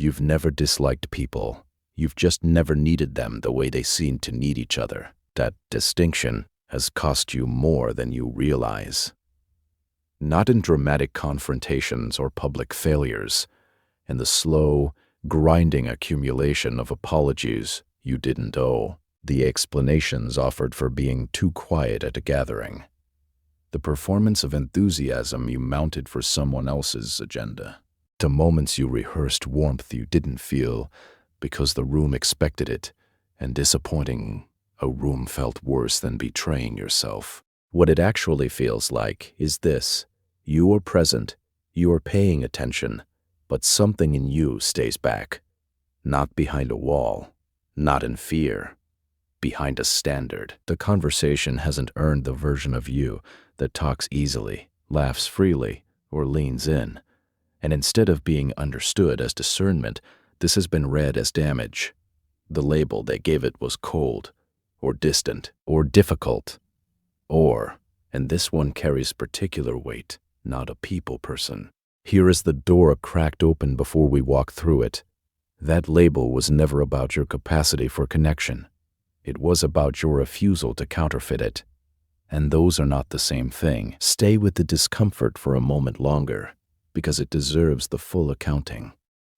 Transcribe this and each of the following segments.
You've never disliked people. You've just never needed them the way they seem to need each other. That distinction has cost you more than you realize. Not in dramatic confrontations or public failures, in the slow, grinding accumulation of apologies you didn't owe, the explanations offered for being too quiet at a gathering, the performance of enthusiasm you mounted for someone else's agenda, the moments you rehearsed warmth you didn't feel because the room expected it, and disappointing a room felt worse than betraying yourself. What it actually feels like is this: you are present, you are paying attention, but something in you stays back. Not behind a wall, not in fear, behind a standard. The conversation hasn't earned the version of you that talks easily, laughs freely, or leans in. And instead of being understood as discernment, this has been read as damage. The label they gave it was cold, or distant, or difficult, or, and this one carries particular weight, not a people person. Here is the door cracked open before we walk through it. That label was never about your capacity for connection. It was about your refusal to counterfeit it. And those are not the same thing. Stay with the discomfort for a moment longer, because it deserves the full accounting.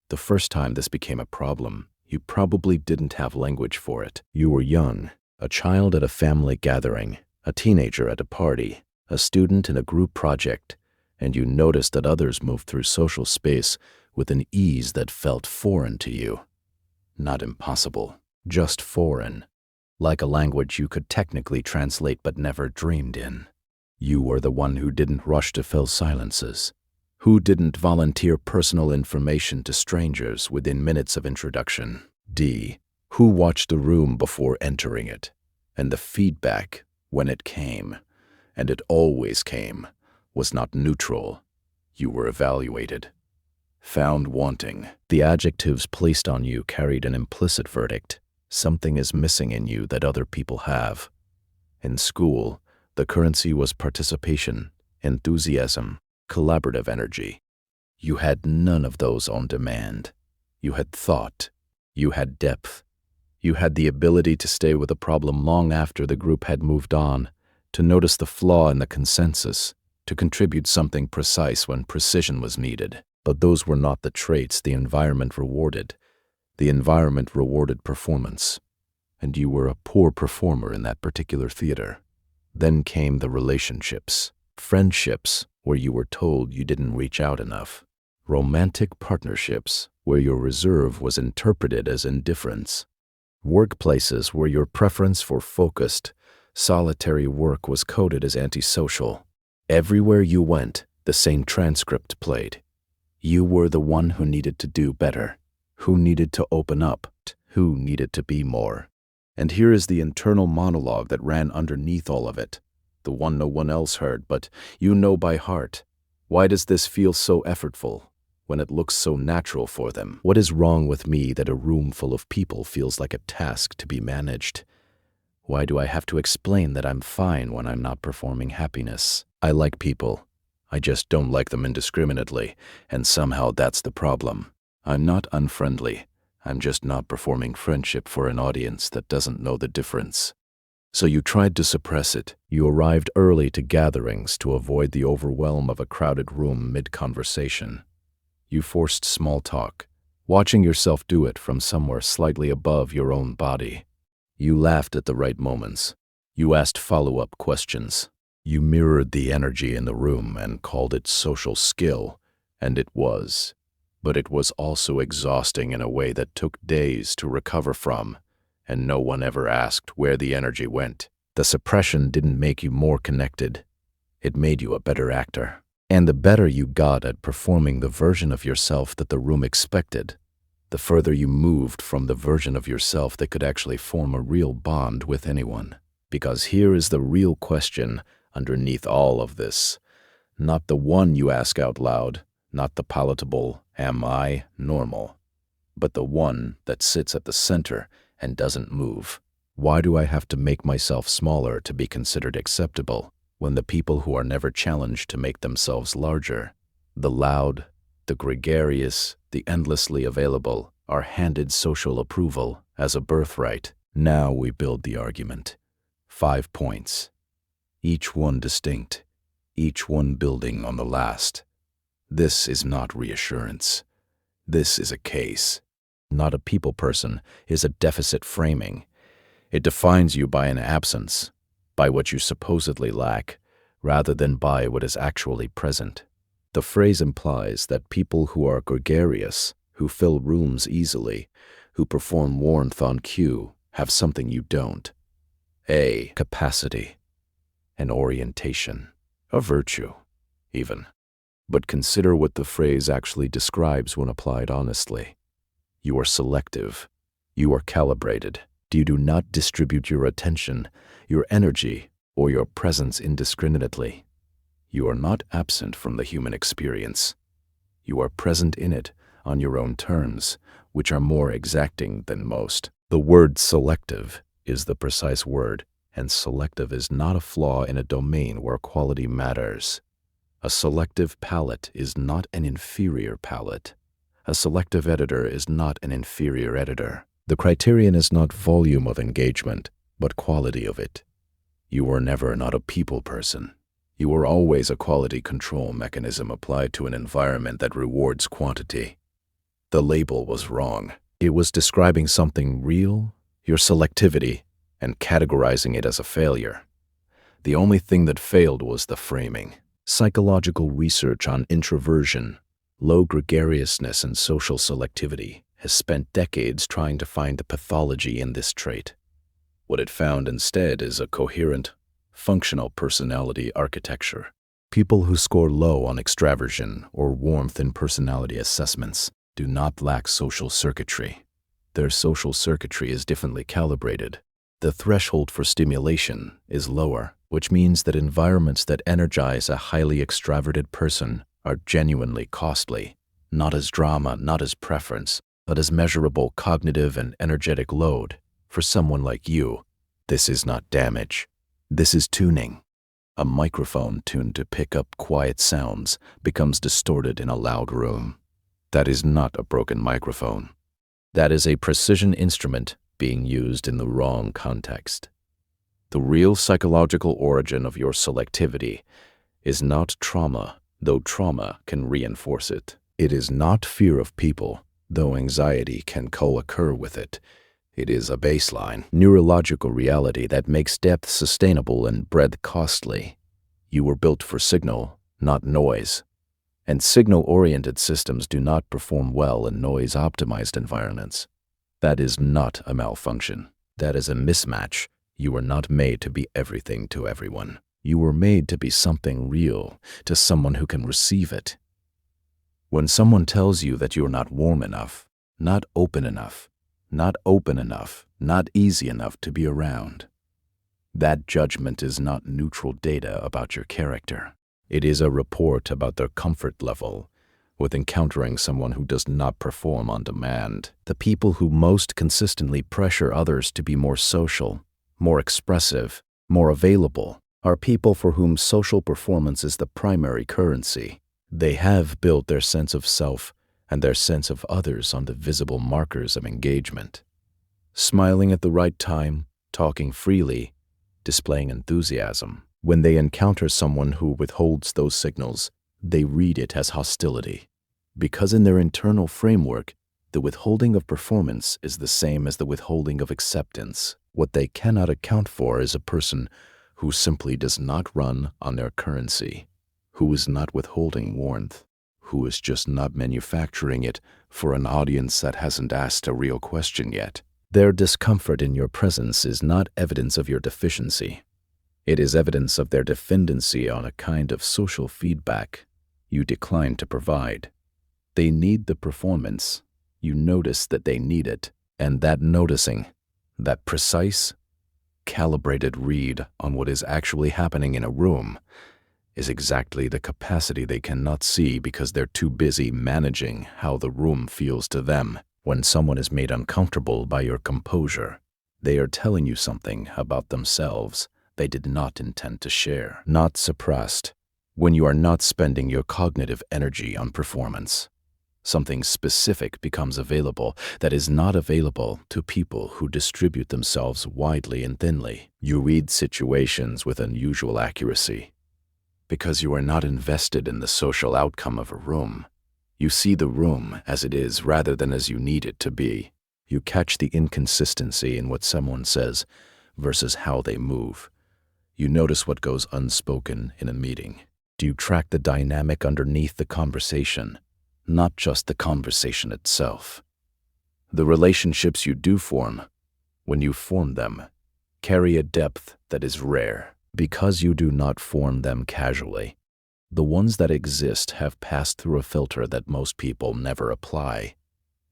The first time this became a problem, you probably didn't have language for it. You were young, a child at a family gathering, a teenager at a party, a student in a group project, and you noticed that others moved through social space with an ease that felt foreign to you. Not impossible, just foreign, like a language you could technically translate but never dreamed in. You were the one who didn't rush to fill silences, who didn't volunteer personal information to strangers within minutes of introduction. Who watched the room before entering it, and the feedback, when it came, and it always came, was not neutral. You were evaluated, found wanting. The adjectives placed on you carried an implicit verdict. Something is missing in you that other people have. In school, the currency was participation, enthusiasm, collaborative energy. You had none of those on demand. You had thought. You had depth. You had the ability to stay with a problem long after the group had moved on, to notice the flaw in the consensus, to contribute something precise when precision was needed. But those were not the traits the environment rewarded. The environment rewarded performance, and you were a poor performer in that particular theater. Then came the relationships, friendships where you were told you didn't reach out enough, romantic partnerships where your reserve was interpreted as indifference, workplaces where your preference for focused, solitary work was coded as antisocial. Everywhere you went, the same transcript played. You were the one who needed to do better, who needed to open up, who needed to be more. And here is the internal monologue that ran underneath all of it, the one no one else heard, but you know by heart. Why does this feel so effortful when it looks so natural for them? What is wrong with me that a room full of people feels like a task to be managed? Why do I have to explain that I'm fine when I'm not performing happiness? I like people. I just don't like them indiscriminately, and somehow that's the problem. I'm not unfriendly. I'm just not performing friendship for an audience that doesn't know the difference. So you tried to suppress it. You arrived early to gatherings to avoid the overwhelm of a crowded room mid-conversation. You forced small talk, watching yourself do it from somewhere slightly above your own body. You laughed at the right moments. You asked follow-up questions. You mirrored the energy in the room and called it social skill, and it was. But it was also exhausting in a way that took days to recover from, and no one ever asked where the energy went. The suppression didn't make you more connected. It made you a better actor. And the better you got at performing the version of yourself that the room expected, the further you moved from the version of yourself that could actually form a real bond with anyone. Because here is the real question underneath all of this. Not the one you ask out loud, not the palatable, am I normal? But the one that sits at the center and doesn't move. Why do I have to make myself smaller to be considered acceptable, when the people who are never challenged to make themselves larger, the loud, The gregarious, the endlessly available, are handed social approval as a birthright. Now we build the argument. 5 points, each one distinct, each one building on the last. This is not reassurance. This is a case. Not a people person is a deficit framing. It defines you by an absence, by what you supposedly lack, rather than by what is actually present. The phrase implies that people who are gregarious, who fill rooms easily, who perform warmth on cue, have something you don't. A capacity, an orientation, a virtue, even. But consider what the phrase actually describes when applied honestly. You are selective. You are calibrated. You do not distribute your attention, your energy, or your presence indiscriminately. You are not absent from the human experience. You are present in it on your own terms, which are more exacting than most. The word selective is the precise word, and selective is not a flaw in a domain where quality matters. A selective palate is not an inferior palate. A selective editor is not an inferior editor. The criterion is not volume of engagement, but quality of it. You were never not a people person. You were always a quality control mechanism applied to an environment that rewards quantity. The label was wrong. It was describing something real, your selectivity, and categorizing it as a failure. The only thing that failed was the framing. Psychological research on introversion, low gregariousness, and social selectivity has spent decades trying to find the pathology in this trait. What it found instead is a coherent, functional personality architecture. People who score low on extraversion or warmth in personality assessments do not lack social circuitry. Their social circuitry is differently calibrated. The threshold for stimulation is lower, which means that environments that energize a highly extraverted person are genuinely costly, not as drama, not as preference, but as measurable cognitive and energetic load. For someone like you, this is not damage. This is tuning. A microphone tuned to pick up quiet sounds becomes distorted in a loud room. That is not a broken microphone. That is a precision instrument being used in the wrong context. The real psychological origin of your selectivity is not trauma, though trauma can reinforce it. It is not fear of people, though anxiety can co-occur with it. It is a baseline, neurological reality that makes depth sustainable and breadth costly. You were built for signal, not noise. And signal-oriented systems do not perform well in noise-optimized environments. That is not a malfunction. That is a mismatch. You were not made to be everything to everyone. You were made to be something real to someone who can receive it. When someone tells you that you're not warm enough, not open enough, not open enough, not easy enough to be around, that judgment is not neutral data about your character. It is a report about their comfort level with encountering someone who does not perform on demand. The people who most consistently pressure others to be more social, more expressive, more available, are people for whom social performance is the primary currency. They have built their sense of self and their sense of others on the visible markers of engagement. Smiling at the right time, talking freely, displaying enthusiasm. When they encounter someone who withholds those signals, they read it as hostility. Because in their internal framework, the withholding of performance is the same as the withholding of acceptance. What they cannot account for is a person who simply does not run on their currency, who is not withholding warmth, who is just not manufacturing it for an audience that hasn't asked a real question yet. Their discomfort in your presence is not evidence of your deficiency. It is evidence of their dependency on a kind of social feedback you decline to provide. They need the performance. You notice that they need it, and that noticing, that precise, calibrated read on what is actually happening in a room, is exactly the capacity they cannot see because they're too busy managing how the room feels to them. When someone is made uncomfortable by your composure, they are telling you something about themselves they did not intend to share. Not suppressed. When you are not spending your cognitive energy on performance, Something specific becomes available that is not available to people who distribute themselves widely and thinly. You read situations with unusual accuracy. Because you are not invested in the social outcome of a room, you see the room as it is rather than as you need it to be. You catch the inconsistency in what someone says versus how they move. You notice what goes unspoken in a meeting. Do you track the dynamic underneath the conversation, not just the conversation itself? The relationships you do form, when you form them, carry a depth that is rare because you do not form them casually. The ones that exist have passed through a filter that most people never apply.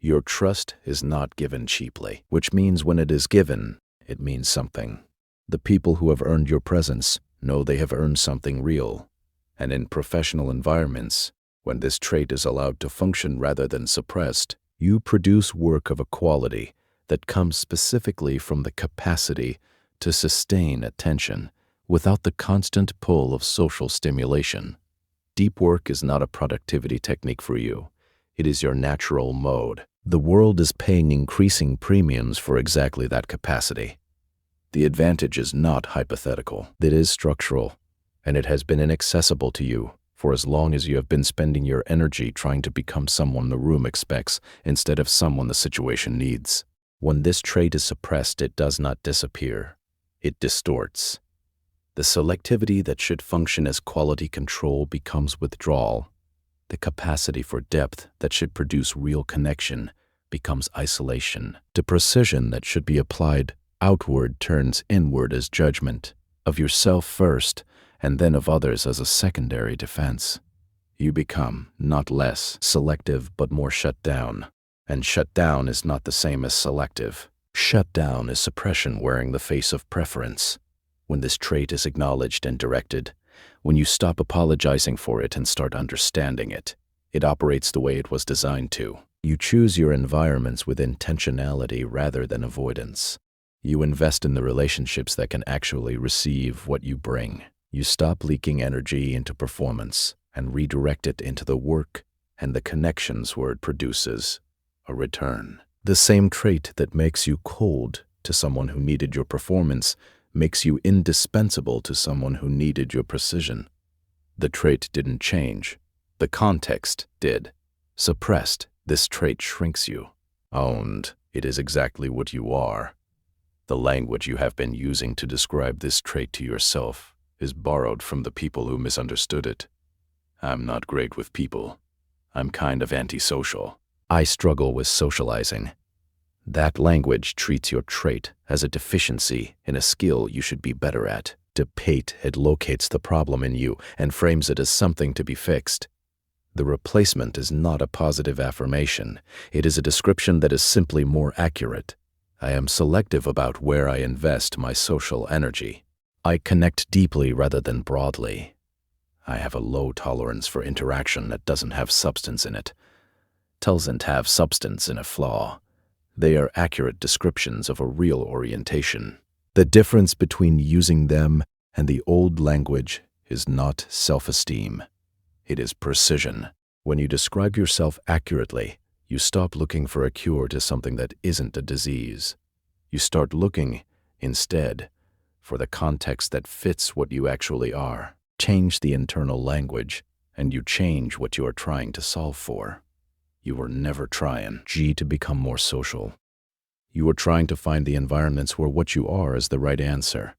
Your trust is not given cheaply, which means when it is given, it means something. The people who have earned your presence know they have earned something real. And in professional environments, when this trait is allowed to function rather than suppressed, you produce work of a quality that comes specifically from the capacity to sustain attention without the constant pull of social stimulation. Deep work is not a productivity technique for you. It is your natural mode. The world is paying increasing premiums for exactly that capacity. The advantage is not hypothetical. It is structural, and it has been inaccessible to you for as long as you have been spending your energy trying to become someone the room expects instead of someone the situation needs. When this trait is suppressed, it does not disappear. It distorts. The selectivity that should function as quality control becomes withdrawal. The capacity for depth that should produce real connection becomes isolation. The precision that should be applied outward turns inward as judgment, of yourself first, and then of others as a secondary defense. You become not less selective but more shut down. And shut down is not the same as selective. Shut down is suppression wearing the face of preference. When this trait is acknowledged and directed, when you stop apologizing for it and start understanding it, it operates the way it was designed to. You choose your environments with intentionality rather than avoidance. You invest in the relationships that can actually receive what you bring. You stop leaking energy into performance and redirect it into the work and the connections where it produces a return. The same trait that makes you cold to someone who needed your performance makes you indispensable to someone who needed your precision. The trait didn't change. The context did. Suppressed, this trait shrinks you. Owned, it is exactly what you are. The language you have been using to describe this trait to yourself is borrowed from the people who misunderstood it. I'm not great with people. I'm kind of antisocial. I struggle with socializing. That language treats your trait as a deficiency in a skill you should be better at. It locates the problem in you and frames it as something to be fixed. The replacement is not a positive affirmation. It is a description that is simply more accurate. I am selective about where I invest my social energy. I connect deeply rather than broadly. I have a low tolerance for interaction that doesn't have substance in it. Doesn't have substance in a flaw. They are accurate descriptions of a real orientation. The difference between using them and the old language is not self-esteem. It is precision. When you describe yourself accurately, you stop looking for a cure to something that isn't a disease. You start looking, instead, for the context that fits what you actually are. Change the internal language, and you change what you are trying to solve for. You were never trying to become more social. You were trying to find the environments where what you are is the right answer.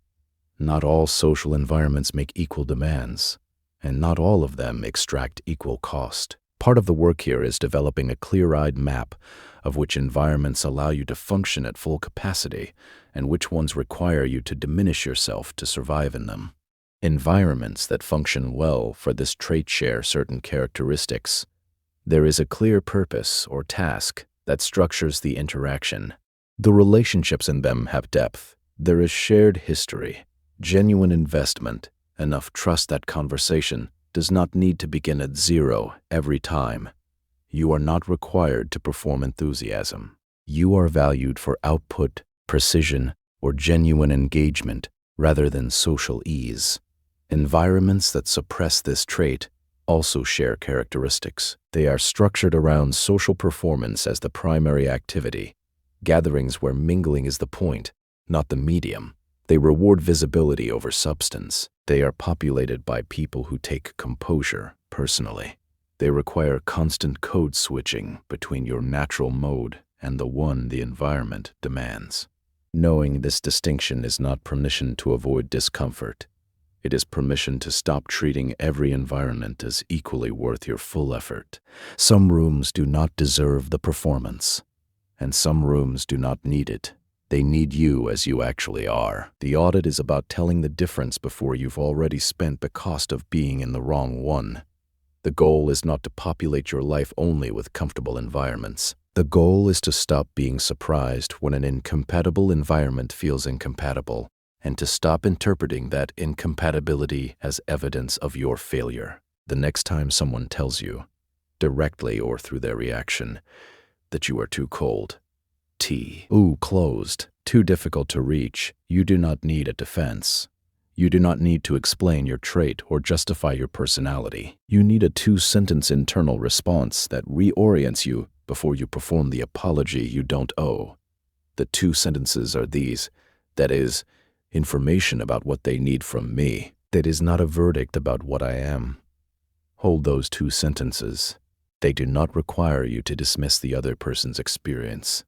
Not all social environments make equal demands, and not all of them extract equal cost. Part of the work here is developing a clear-eyed map of which environments allow you to function at full capacity and which ones require you to diminish yourself to survive in them. Environments that function well for this trait share certain characteristics. There is a clear purpose or task that structures the interaction. The relationships in them have depth. There is shared history, genuine investment, enough trust that conversation does not need to begin at zero every time. You are not required to perform enthusiasm. You are valued for output, precision, or genuine engagement rather than social ease. Environments that suppress this trait also share characteristics. They are structured around social performance as the primary activity, gatherings where mingling is the point, not the medium. They reward visibility over substance. They are populated by people who take composure personally. They require constant code switching between your natural mode and the one the environment demands. Knowing this distinction is not permission to avoid discomfort. It is permission to stop treating every environment as equally worth your full effort. Some rooms do not deserve the performance, and some rooms do not need it. They need you as you actually are. The audit is about telling the difference before you've already spent the cost of being in the wrong one. The goal is not to populate your life only with comfortable environments. The goal is to stop being surprised when an incompatible environment feels incompatible, and to stop interpreting that incompatibility as evidence of your failure. The next time someone tells you, directly or through their reaction, that you are too cold, closed, too difficult to reach, you do not need a defense. You do not need to explain your trait or justify your personality. You need a two-sentence internal response that reorients you before you perform the apology you don't owe. The two sentences are these: that is, information about what they need from me. That is not a verdict about what I am. Hold those two sentences. They do not require you to dismiss the other person's experience.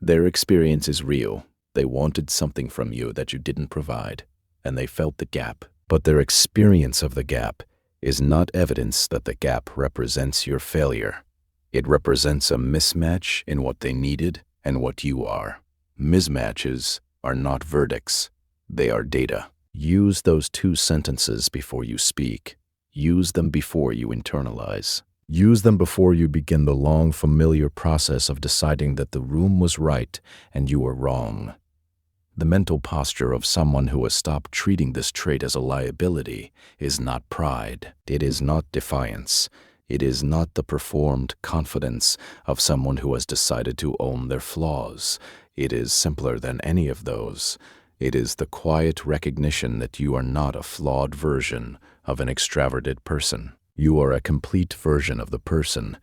Their experience is real. They wanted something from you that you didn't provide, and they felt the gap. But their experience of the gap is not evidence that the gap represents your failure. It represents a mismatch in what they needed and what you are. Mismatches are not verdicts. They are data. Use those two sentences before you speak. Use them before you internalize. Use them before you begin the long, familiar process of deciding that the room was right and you were wrong. The mental posture of someone who has stopped treating this trait as a liability is not pride. It is not defiance. It is not the performed confidence of someone who has decided to own their flaws. It is simpler than any of those. It is the quiet recognition that you are not a flawed version of an extroverted person. You are a complete version of the person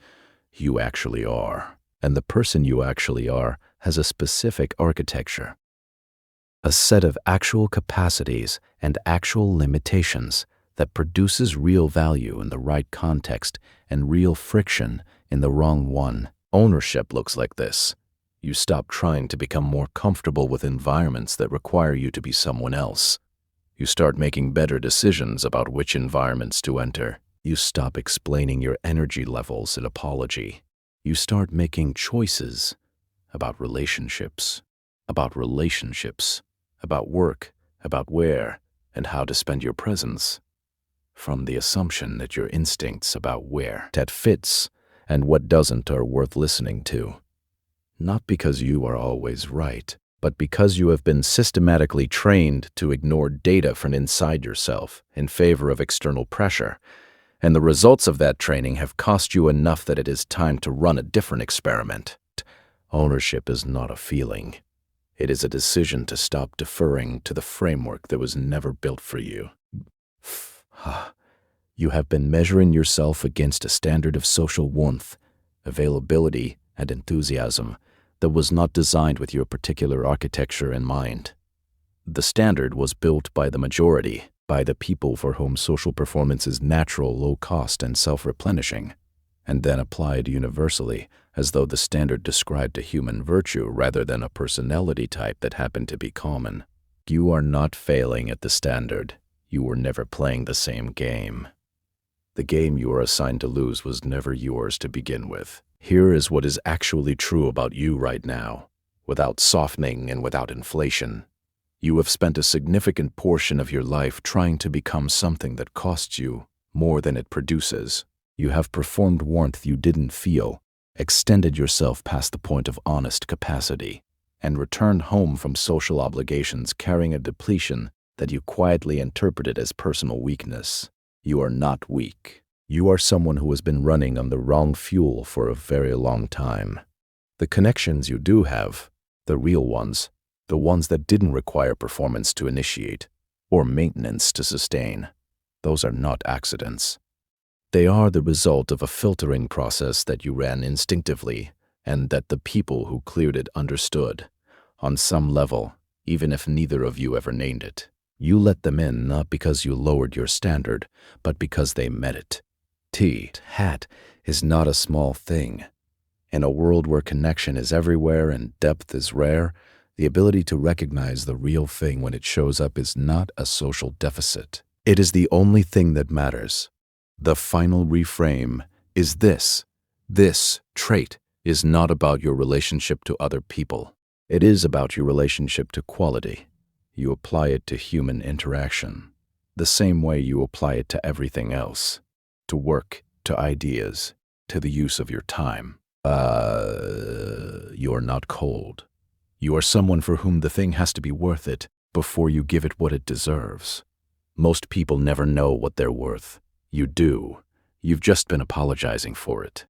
you actually are. And the person you actually are has a specific architecture, a set of actual capacities and actual limitations that produces real value in the right context and real friction in the wrong one. Ownership looks like this. You stop trying to become more comfortable with environments that require you to be someone else. You start making better decisions about which environments to enter. You stop explaining your energy levels in apology. You start making choices about relationships, about work, about where and how to spend your presence, from the assumption that your instincts about where that fits and what doesn't are worth listening to. Not because you are always right, but because you have been systematically trained to ignore data from inside yourself in favor of external pressure. And the results of that training have cost you enough that it is time to run a different experiment. Ownership is not a feeling. It is a decision to stop deferring to the framework that was never built for you. You have been measuring yourself against a standard of social warmth, availability, and enthusiasm that was not designed with your particular architecture in mind. The standard was built by the majority, by the people for whom social performance is natural, low cost, and self-replenishing, and then applied universally as though the standard described a human virtue rather than a personality type that happened to be common. You are not failing at the standard. You were never playing the same game. The game you were assigned to lose was never yours to begin with. Here is what is actually true about you right now, without softening and without inflation. You have spent a significant portion of your life trying to become something that costs you more than it produces. You have performed warmth you didn't feel, extended yourself past the point of honest capacity, and returned home from social obligations carrying a depletion that you quietly interpreted as personal weakness. You are not weak. You are someone who has been running on the wrong fuel for a very long time. The connections you do have, the real ones, the ones that didn't require performance to initiate or maintenance to sustain, those are not accidents. They are the result of a filtering process that you ran instinctively and that the people who cleared it understood. On some level, even if neither of you ever named it. You let them in not because you lowered your standard, but because they met it. Hat is not a small thing. In a world where connection is everywhere and depth is rare, the ability to recognize the real thing when it shows up is not a social deficit. It is the only thing that matters. The final reframe is this. This trait is not about your relationship to other people. It is about your relationship to quality. You apply it to human interaction, the same way you apply it to everything else, to work, to ideas, to the use of your time. You are not cold. You are someone for whom the thing has to be worth it before you give it what it deserves. Most people never know what they're worth. You do. You've just been apologizing for it.